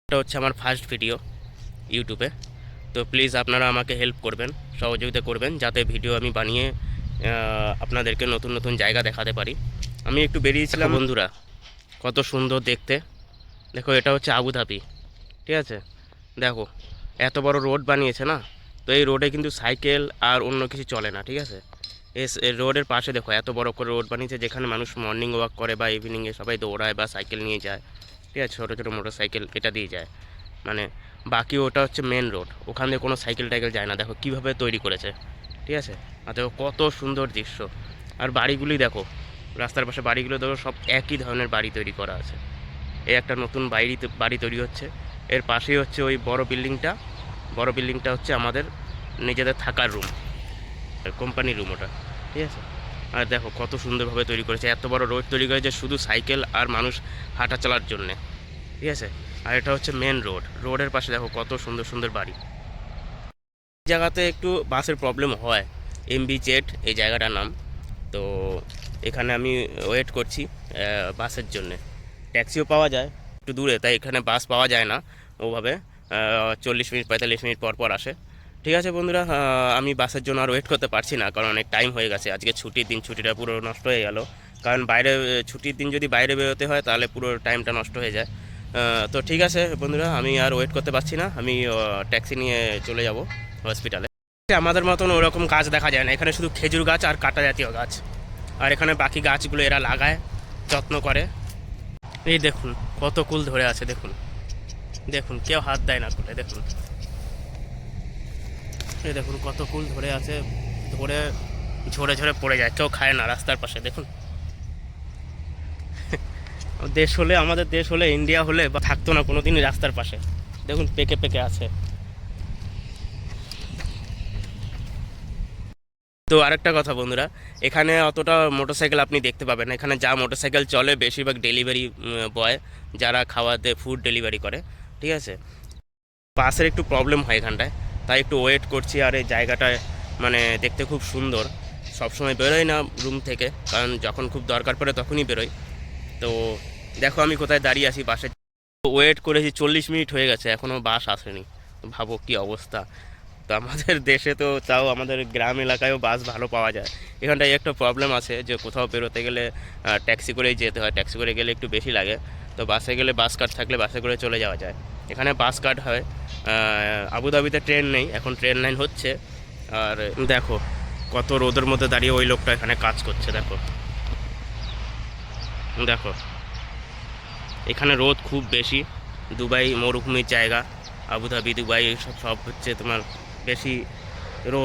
এটা হচ্ছে আমার ফার্স্ট ভিডিও ইউটিউবে। তো প্লিজ আপনারা আমাকে হেল্প করবেন, সহযোগিতা করবেন, যাতে ভিডিও আমি বানিয়ে আপনাদেরকে নতুন নতুন জায়গা দেখাতে পারি। আমি একটু বেরিয়েছিলাম বন্ধুরা, কত সুন্দর দেখতে। দেখো, এটা হচ্ছে আবুধাবি, ঠিক আছে। দেখো, এত বড় রোড বানিয়েছে না, তো এই রোডে কিন্তু সাইকেল আর অন্য কিছু চলে না, ঠিক আছে। এই রোডের পাশে দেখো এত বড় করে রোড বানিয়েছে, যেখানে মানুষ মর্নিং ওয়াক করে বা ইভিনিংয়ে সবাই দৌড়ায় বা সাইকেল নিয়ে যায়, ঠিক আছে। ছোটো ছোটো মোটর সাইকেল এটা দিয়ে যায়, মানে বাকি ওটা হচ্ছে মেন রোড, ওখান দিয়ে কোনো সাইকেল টাইকেল যায় না। দেখো কীভাবে তৈরি করেছে, ঠিক আছে। আর দেখো কত সুন্দর দৃশ্য। আর বাড়িগুলি দেখো, রাস্তার পাশে বাড়িগুলো দেখো, সব একই ধরনের বাড়ি তৈরি করা আছে। এই একটা নতুন বাড়ি তৈরি হচ্ছে, এর পাশেই হচ্ছে ওই বড় বিল্ডিংটা হচ্ছে আমাদের নিজেদের থাকার রুম, কোম্পানির রুম ওটা, ঠিক আছে। আর দেখো কত সুন্দরভাবে তৈরি করেছে, এত বড় রোড তৈরি করেছে শুধু সাইকেল আর মানুষ হাঁটা চলার জন্যে, ঠিক আছে। আর এটা হচ্ছে মেন রোডের পাশে দেখো কত সুন্দর সুন্দর বাড়ি। এই জায়গাতে একটু বাসের প্রবলেম হয়, এমবি জেড এই জায়গাটার নাম। তো এখানে আমি ওয়েট করছি বাসের জন্যে। ট্যাক্সিও পাওয়া যায় একটু দূরে, তাই এখানে বাস পাওয়া যায় না ওভাবে। 40 মিনিট 45 মিনিট পর পর আসে, ঠিক আছে বন্ধুরা। আমি বাসের জন্য আর ওয়েট করতে পারছি না, কারণ অনেক টাইম হয়ে গেছে। আজকে ছুটির দিন, ছুটিটা পুরো নষ্ট হয়ে গেল। কারণ বাইরে ছুটির দিন যদি বাইরে বেরোতে হয় তাহলে পুরো টাইমটা নষ্ট হয়ে যায়। তো ঠিক আছে বন্ধুরা, আমি আর ওয়েট করতে পারছি না, আমি ট্যাক্সি নিয়ে চলে যাব হসপিটালে। আমাদের মতন ওরকম গাছ দেখা যায় না এখানে, শুধু খেজুর গাছ আর কাঁটা জাতীয় গাছ। আর এখানে বাকি গাছগুলো এরা লাগায়, যত্ন করে। এই দেখুন কত কুল ধরে আছে, দেখুন দেখুন, কেউ হাত দেয় না কুলে, দেখুন। এই দেখুন কত কুল ধরে আছে, ধরে ঝরে ঝরে পড়ে যায়, কেউ খায় না রাস্তার পাশে, দেখুন। দেশ হলে, আমাদের দেশ হলে, ইন্ডিয়া হলে বা থাকতো না কোনোদিনই রাস্তার পাশে, দেখুন পেকে পেকে আছে। তো আরেকটা কথা বন্ধুরা, এখানে অতটা মোটরসাইকেল আপনি দেখতে পাবেন না। এখানে যা মোটরসাইকেল চলে বেশিরভাগ ডেলিভারি বয়, যারা খাওয়াতে ফুড ডেলিভারি করে, ঠিক আছে। বাসের একটু প্রবলেম হয় এখানটায়, তাই একটু ওয়েট করছি। আর এই জায়গাটায় মানে দেখতে খুব সুন্দর। সবসময় বেরোই না রুম থেকে, কারণ যখন খুব দরকার পড়ে তখনই বেরোই। তো দেখো আমি কোথায় দাঁড়িয়ে আছি, বাসে ওয়েট করেছি 40 মিনিট হয়ে গেছে, এখনও বাস আসেনি। তো ভাবো কী অবস্থা। তো আমাদের দেশে তো তাও আমাদের গ্রাম এলাকায়ও বাস ভালো পাওয়া যায়। এখানটায় একটা প্রবলেম আছে যে কোথাও বেরোতে গেলে ট্যাক্সি করেই যেতে হয়, ট্যাক্সি করে গেলে একটু বেশি লাগে। তো বাসে গেলে বাস কার্ড থাকলে বাসে করে চলে যাওয়া যায়। এখানে বাস কার্ড হয়। আবুধাবিতে ট্রেন নেই, এখন ট্রেন লাইন হচ্ছে। আর দেখো কত রোদের মধ্যে দাঁড়িয়ে ওই লোকটা এখানে কাজ করছে, দেখো দেখো। এখানে রোদ খুব বেশি, দুবাই মরুভূমির জায়গা, আবুধাবি দুবাই সব সব হচ্ছে তোমার বেশি রোদ।